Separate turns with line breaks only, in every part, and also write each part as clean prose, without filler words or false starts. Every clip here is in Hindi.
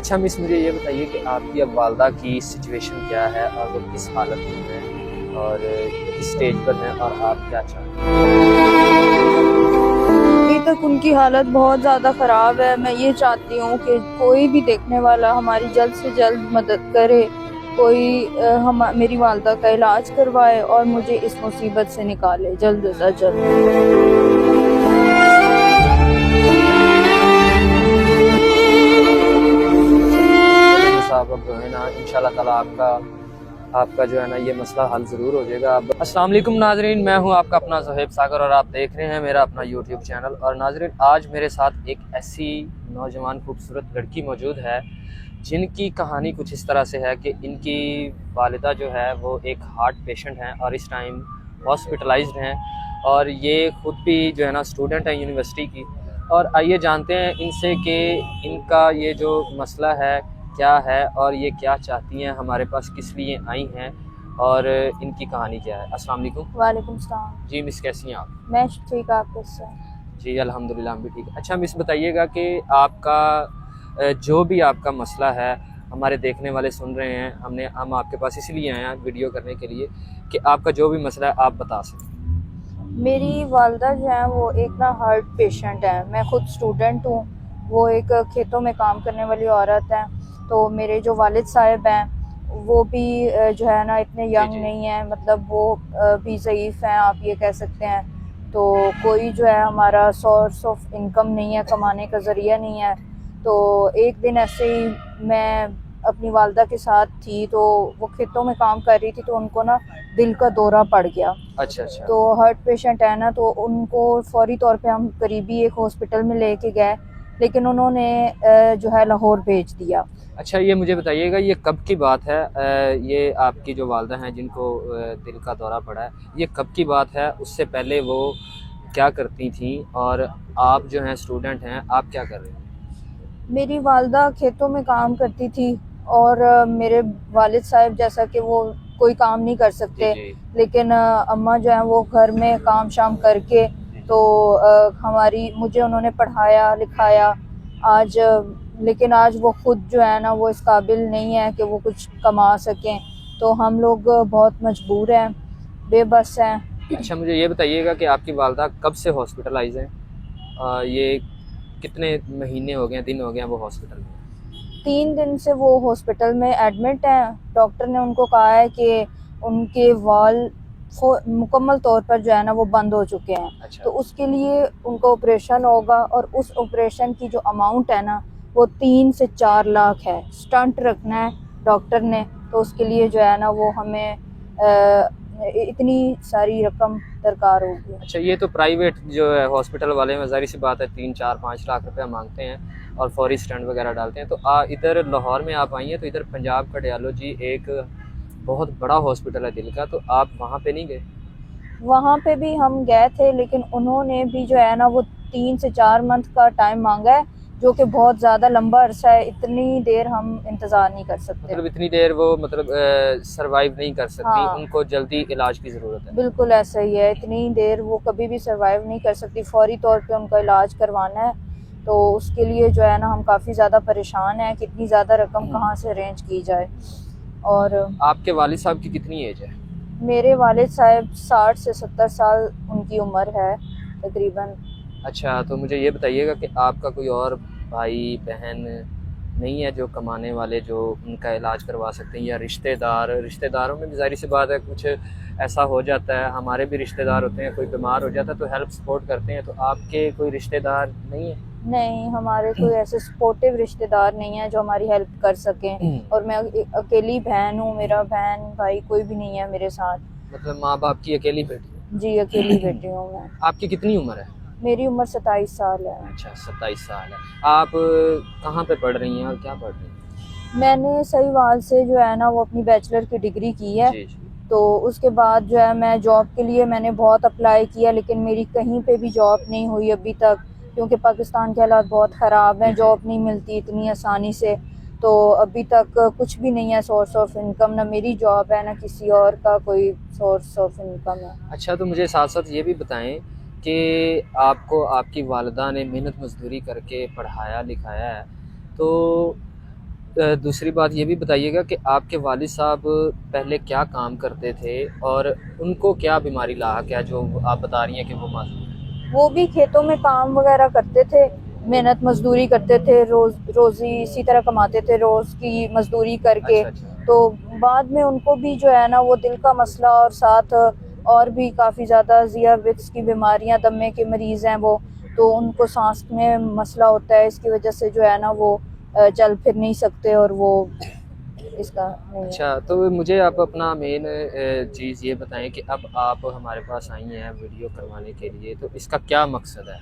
अच्छा मिस, मुझे ये बताइए कि आपकी अब वालदा की सिचुएशन क्या है और वो किस हालत में है और किस स्टेज पर है और आप क्या चाहते हैं?
अभी तक उनकी हालत बहुत ज़्यादा ख़राब है। मैं ये चाहती हूँ कि कोई भी देखने वाला हमारी जल्द से जल्द मदद करे, कोई हम मेरी वालदा का इलाज करवाए और मुझे इस मुसीबत से निकाले जल्द से जल्द।
साहब अब जो है ना इंशाल्लाह ताला आपका जो है ना ये मसला हल ज़रूर हो जाएगा। अब अस्सलाम वालेकुम नाजरीन, मैं हूं आपका अपना ज़ोहेब सागर और आप देख रहे हैं मेरा अपना यूट्यूब चैनल। और नाजरीन, आज मेरे साथ एक ऐसी नौजवान खूबसूरत लड़की मौजूद है जिनकी कहानी कुछ इस तरह से है कि इनकी वालिदा जो है वो एक हार्ट पेशेंट हैं और इस टाइम हॉस्पिटलाइज्ड हैं और ये ख़ुद भी जो है ना स्टूडेंट है यूनिवर्सिटी की। और आइए जानते हैं इनसे कि इनका ये जो मसला है क्या है और ये क्या चाहती हैं, हमारे पास किस लिए आई हैं और इनकी कहानी क्या है। अस्सलाम वालेकुम।
वालेकुम सलाम।
जी मिस, कैसी हैं आप?
मैं ठीक, आप कैसे?
जी अल्हम्दुलिल्लाह, हम भी ठीक। अच्छा मिस, बताइएगा कि आपका जो भी आपका मसला है, हमारे देखने वाले सुन रहे हैं, हम आपके पास इसलिए आए हैं वीडियो करने के लिए कि आपका जो भी मसला है आप बता सकें।
मेरी वालदा जो है वो एक ना हार्ट पेशेंट है। मैं खुद स्टूडेंट हूँ, वो एक खेतों में काम करने वाली औरत है। तो मेरे जो वालिद साहब हैं वो भी जो है ना इतने यंग नहीं है, मतलब वो भी ज़ईफ़ हैं, आप ये कह सकते हैं। तो कोई जो है हमारा सोर्स ऑफ इनकम नहीं है, कमाने का ज़रिया नहीं है। तो एक दिन ऐसे ही मैं अपनी वालदा के साथ थी, तो वो खेतों में काम कर रही थी, तो उनको ना दिल का दौरा पड़ गया।
अच्छा अच्छा।
तो हार्ट पेशेंट है ना, तो उनको फ़ौरी तौर पे हम करीबी एक हॉस्पिटल में लेके गए, लेकिन उन्होंने जो है लाहौर भेज दिया।
अच्छा, ये मुझे बताइएगा ये कब की बात है? ये आपकी जो वालदा हैं जिनको दिल का दौरा पड़ा है, ये कब की बात है? उससे पहले वो क्या करती थी और आप जो हैं स्टूडेंट हैं, आप क्या कर रहे हैं?
मेरी वालदा खेतों में काम करती थी और मेरे वालिद साहब जैसा कि वो कोई काम नहीं कर सकते,
जी।
लेकिन अम्मा जो है वो घर में काम शाम करके, तो मुझे उन्होंने पढ़ाया लिखाया। आज लेकिन आज वो खुद जो है ना वो इस काबिल नहीं है कि वो कुछ कमा सकें, तो हम लोग बहुत मजबूर हैं, बेबस हैं।
अच्छा, मुझे ये बताइएगा कि आपकी वालदा कब से हॉस्पिटलाइज हैं? ये कितने महीने हो गए हैं, दिन हो गए हैं वो हॉस्पिटल में?
3 दिन से वो हॉस्पिटल में एडमिट हैं। डॉक्टर ने उनको कहा है कि उनके वाल मुकम्मल तौर पर जो है ना वो बंद हो चुके हैं।
अच्छा।
तो उसके लिए उनको ऑपरेशन होगा और उस ऑपरेशन की जो अमाउंट है ना वो 3 से 4 लाख है। स्टंट रखना है डॉक्टर ने, तो उसके लिए जो है ना वो हमें इतनी सारी रकम दरकार होगी।
अच्छा, ये तो प्राइवेट जो है हॉस्पिटल वाले में ज़ाहिर सी बात है 3 4 5 लाख रुपया मांगते हैं और फौरी स्टंट वगैरह डालते हैं। तो इधर लाहौर में आप आई हैं, तो इधर पंजाब कार्डियोलॉजी एक बहुत बड़ा हॉस्पिटल है दिल का, तो आप वहाँ पे नहीं गए?
वहाँ पे भी हम गए थे, लेकिन उन्होंने भी जो है ना वो 3 से 4 मंथ का टाइम मांगा है, जो कि बहुत ज़्यादा लंबा अरसा है। इतनी देर हम इंतज़ार नहीं कर सकते।
मतलब इतनी देर वो मतलब सरवाइव नहीं कर सकती,
हाँ,
उनको जल्दी इलाज की ज़रूरत है।
बिल्कुल ऐसा ही है। इतनी देर वो कभी भी सरवाइव नहीं कर सकती, फौरी तौर पे उनका इलाज करवाना है। तो उसके लिए जो है ना हम काफ़ी ज़्यादा परेशान हैं कि इतनी ज़्यादा रकम कहाँ से अरेंज की जाए। और
आपके वालिद साहब की कितनी एज है?
मेरे वालिद साहब 60 से 70 साल उनकी उम्र है तकरीबन।
अच्छा, तो मुझे ये बताइएगा कि आपका कोई और भाई बहन नहीं है जो कमाने वाले, जो उनका इलाज करवा सकते हैं, या रिश्तेदारों में भी ज़ाहिर सी बात है कुछ ऐसा हो जाता है, हमारे भी रिश्तेदार होते हैं, कोई बीमार हो जाता है तो हेल्प सपोर्ट करते हैं, तो आपके कोई रिश्तेदार नहीं है?
नहीं, हमारे कोई ऐसे सपोर्टिव रिश्तेदार नहीं है जो हमारी हेल्प कर सकें। और मैं अकेली बहन हूँ, मेरा बहन भाई कोई भी नहीं है मेरे साथ।
मतलब माँ बाप की अकेली बेटी है?
जी, अकेली बेटी हूँ मैं।
आपकी कितनी उम्र है?
मेरी उम्र 27 साल है।
अच्छा, 27 साल है। आप कहाँ पे पढ़ रही हैं और क्या पढ़ रही हैं?
मैंने सहीवाल से जो है ना वो अपनी बैचलर की डिग्री की है।
जी।
तो उसके बाद जो है मैं जॉब के लिए मैंने बहुत अप्लाई किया, लेकिन मेरी कहीं पे भी जॉब नहीं हुई अभी तक, क्योंकि पाकिस्तान के हालात बहुत ख़राब हैं, जॉब नहीं मिलती इतनी आसानी से। तो अभी तक कुछ भी नहीं है सोर्स ऑफ इनकम, ना मेरी जॉब है ना किसी और का कोई सोर्स ऑफ इनकम है।
अच्छा, तो मुझे साथ साथ ये भी बताएं कि आपको आपकी वालिदा ने मेहनत मजदूरी करके पढ़ाया लिखाया है, तो दूसरी बात ये भी बताइएगा कि आपके वालिद साहब पहले क्या काम करते थे और उनको क्या बीमारी लाक है जो आप बता रही हैं कि वो माजूर है?
वो भी खेतों में काम वगैरह करते थे, मेहनत मजदूरी करते थे, रोजी इसी तरह कमाते थे, रोज की मजदूरी करके।
अच्छा अच्छा।
तो बाद में उनको भी जो है ना वो दिल का मसला और साथ और भी काफ़ी ज़्यादा ज़ियाविक्स की बीमारियां, दमे के मरीज़ हैं वो, तो उनको सांस में मसला होता है, इसकी वजह से जो है ना वो चल फिर नहीं सकते और वो इसका नहीं है।
अच्छा, तो मुझे आप अपना मेन चीज़ ये बताएं कि अब आप हमारे पास आई हैं वीडियो करवाने के लिए, तो इसका क्या मकसद है?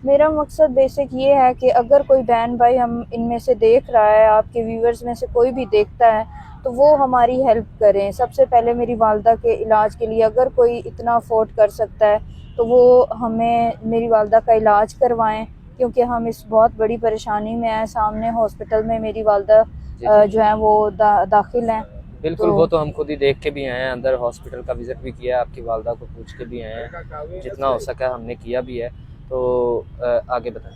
मेरा मकसद बेसिक ये है कि अगर कोई बहन भाई हम इनमें से देख रहा है, आपके व्यूवर्स में से कोई भी देखता है, तो वो हमारी हेल्प करें। सबसे पहले मेरी वालदा के इलाज के लिए अगर कोई इतना अफोर्ड कर सकता है तो वो हमें मेरी वालदा का इलाज करवाएं, क्योंकि हम इस बहुत बड़ी परेशानी में हैं। सामने हॉस्पिटल में मेरी वालदा
जी जी।
जो है वो दाखिल हैं।
बिल्कुल,
तो
वो तो हम खुद ही देख के भी आए हैं, अंदर हॉस्पिटल का विज़िट भी किया है, आपकी वालदा को पूछ के भी आए हैं, जितना हो सका हमने किया भी है। तो आगे बताएं।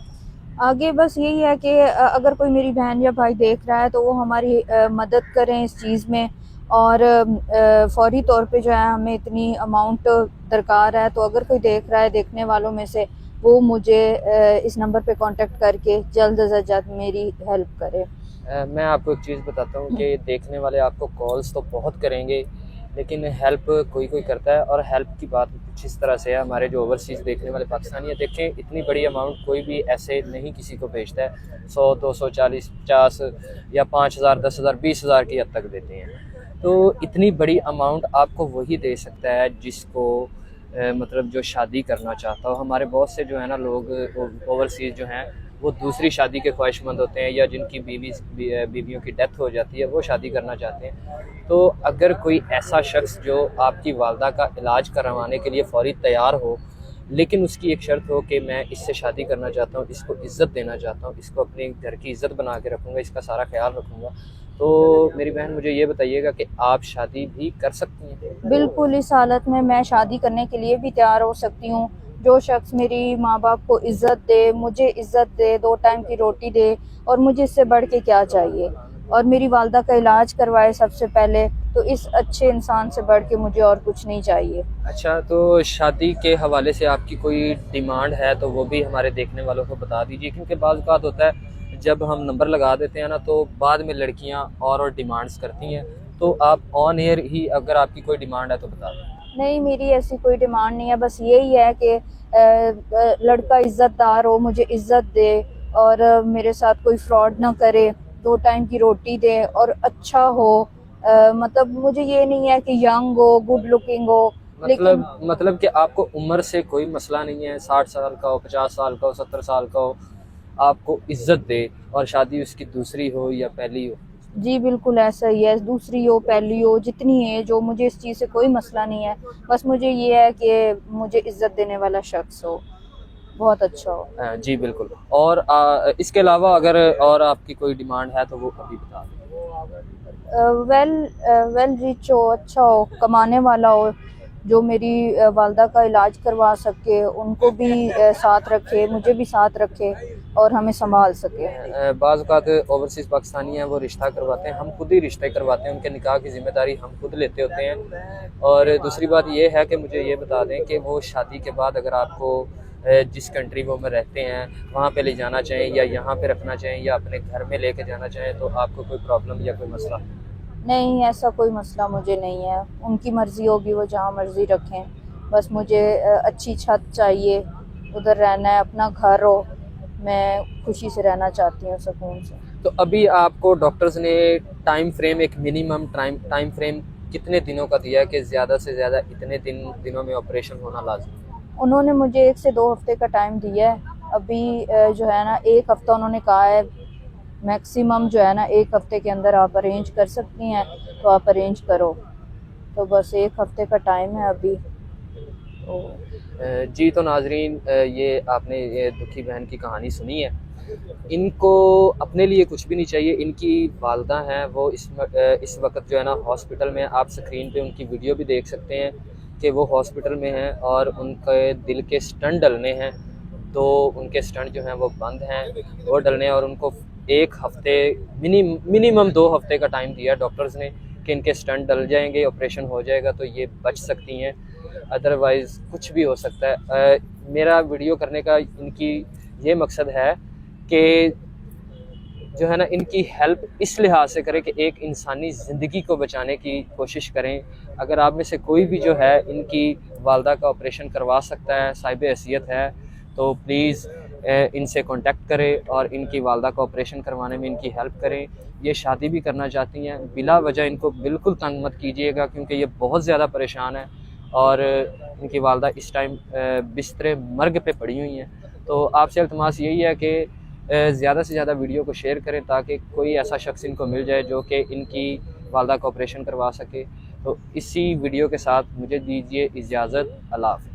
आगे बस यही है कि अगर कोई मेरी बहन या भाई देख रहा है तो वो हमारी मदद करें इस चीज़ में। और फौरी तौर पे जो है हमें इतनी अमाउंट दरकार है, तो अगर कोई देख रहा है, देखने वालों में से, वो मुझे इस नंबर पे कांटेक्ट करके जल्द से जल्द मेरी हेल्प करे।
मैं आपको एक चीज़ बताता हूँ कि देखने वाले आपको कॉल्स तो बहुत करेंगे, लेकिन हेल्प कोई कोई करता है। और हेल्प की बात कुछ इस तरह से है, हमारे जो ओवरसीज़ देखने वाले पाकिस्तानी है, देखें इतनी बड़ी अमाउंट कोई भी ऐसे नहीं किसी को भेजता है। 100 200 40 50 या 5,000 10,000 20,000 की हद तक देते हैं। तो इतनी बड़ी अमाउंट आपको वही दे सकता है जिसको मतलब जो शादी करना चाहता हो। हमारे बहुत से जो है ना लोग ओवरसीज़ जो हैं वो दूसरी शादी के ख्वाहिशमंद होते हैं, या जिनकी बीवियों की डेथ हो जाती है वो शादी करना चाहते हैं। तो अगर कोई ऐसा शख्स जो आपकी वालदा का इलाज करवाने के लिए फ़ौरी तैयार हो, लेकिन उसकी एक शर्त हो कि मैं इससे शादी करना चाहता हूँ, इसको इज़्ज़त देना चाहता हूँ, इसको अपने घर की इज़्ज़त बना के रखूँगा, इसका सारा ख्याल रखूँगा, तो मेरी बहन मुझे ये बताइएगा कि आप शादी भी कर सकती हैं?
बिल्कुल, इस हालत में मैं शादी करने के लिए भी तैयार हो सकती हूँ। जो शख्स मेरी माँ बाप को इज़्ज़त दे, मुझे इज़्ज़त दे, 2 टाइम की रोटी दे, और मुझे इससे बढ़ के क्या चाहिए, और मेरी वालदा का इलाज करवाए सबसे पहले, तो इस अच्छे इंसान से बढ़ के मुझे और कुछ नहीं चाहिए।
अच्छा, तो शादी के हवाले से आपकी कोई डिमांड है तो वो भी हमारे देखने वालों को बता दीजिए, क्योंकि बाज़ औक़ात होता है जब हम नंबर लगा देते हैं ना, तो बाद में लड़कियां और डिमांड्स करती हैं। तो आप ऑन एयर ही अगर आपकी कोई डिमांड है तो बता दें।
नहीं, मेरी ऐसी कोई डिमांड नहीं है, बस यही है कि लड़का इज़्ज़तदार हो, मुझे इज़्ज़त दे, और मेरे साथ कोई फ्रॉड ना करे, 2 टाइम की रोटी दे, और अच्छा हो। मतलब मुझे ये नहीं है कि यंग हो, गुड लुकिंग हो, लेकिन
मतलब कि आपको उम्र से कोई मसला नहीं है, 60 साल का हो, 50 साल का हो, 70 साल का हो, आपको इज्जत दे, और शादी उसकी दूसरी हो या पहली हो।
जी बिल्कुल ऐसा ही है, दूसरी हो पहली हो, जितनी एज हो, मुझे इस चीज़ से कोई मसला नहीं है। बस मुझे ये है कि मुझे इज़्ज़त देने वाला शख्स हो, बहुत अच्छा हो।
जी बिल्कुल। और इसके अलावा अगर और आपकी कोई डिमांड है तो वो अभी बता दें।
वेल रिच हो, अच्छा हो, कमाने वाला हो, जो मेरी वालदा का इलाज करवा सके, उनको भी साथ रखे, मुझे भी साथ रखे, और हमें संभाल सके।
बाज़ औक़ात ओवरसीज़ पाकिस्तानी हैं वो रिश्ता करवाते हैं, हम खुद ही रिश्ते करवाते हैं, उनके निकाह की ज़िम्मेदारी हम खुद लेते होते हैं। और दूसरी बात ये है कि मुझे ये बता दें कि वो शादी के बाद अगर आपको जिस कंट्री वो में रहते हैं वहाँ पे ले जाना चाहें, या यहाँ पे रखना चाहें, या अपने घर में लेके जाना चाहें, तो आपको कोई प्रॉब्लम या कोई मसला?
नहीं, ऐसा कोई मसला मुझे नहीं है, उनकी मर्ज़ी होगी, वो जहाँ मर्ज़ी रखें। बस मुझे अच्छी छत चाहिए, उधर रहना है, अपना घर हो, मैं खुशी से रहना चाहती हूँ, सुकून से।
तो अभी आपको डॉक्टर्स ने टाइम फ्रेम, एक मिनिमम टाइम फ्रेम कितने दिनों का दिया है कि ज़्यादा से ज़्यादा इतने दिनों में ऑपरेशन होना लाज़मी है?
उन्होंने मुझे 1 से 2 हफ्ते का टाइम दिया है। अभी जो है ना 1 हफ्ता उन्होंने कहा है, मैक्सिमम जो है ना 1 हफ्ते के अंदर आप अरेंज कर सकती हैं, तो आप अरेंज करो। तो बस 1 हफ्ते का टाइम है अभी। तो
जी, तो नाजरीन, ये आपने ये दुखी बहन की कहानी सुनी है। इनको अपने लिए कुछ भी नहीं चाहिए, इनकी वालदा हैं वो इस वक्त जो है ना हॉस्पिटल में, आप स्क्रीन पे उनकी वीडियो भी देख सकते हैं कि वो हॉस्पिटल में हैं और उनके दिल के स्टंट डलने हैं। तो उनके स्टंट जो हैं वो बंद हैं, वो डलने हैं, और उनको एक हफ़्ते मिनिमम 2 हफ्ते का टाइम दिया डॉक्टर्स ने कि इनके स्टंट डल जाएंगे, ऑपरेशन हो जाएगा तो ये बच सकती हैं, अदरवाइज़ कुछ भी हो सकता है। मेरा वीडियो करने का इनकी ये मकसद है कि जो है ना इनकी हेल्प इस लिहाज से करें कि एक इंसानी ज़िंदगी को बचाने की कोशिश करें। अगर आप में से कोई भी जो है इनकी वालदा का ऑपरेशन करवा सकता है, साहिब हैसियत है, तो प्लीज़ इनसे कांटेक्ट करें और इनकी वालदा का ऑपरेशन करवाने में इनकी हेल्प करें। ये शादी भी करना चाहती हैं, बिला वजह इनको बिल्कुल तंग मत कीजिएगा, क्योंकि ये बहुत ज़्यादा परेशान है और इनकी वालदा इस टाइम बिस्तर मर्ग पे पड़ी हुई हैं। तो आपसे इल्तमास यही है कि ज़्यादा से ज़्यादा वीडियो को शेयर करें ताकि कोई ऐसा शख्स इनको मिल जाए जो कि इनकी वालदा का ऑपरेशन करवा सके। तो इसी वीडियो के साथ मुझे दीजिए इजाज़त। अल्लाह हाफ़िज़।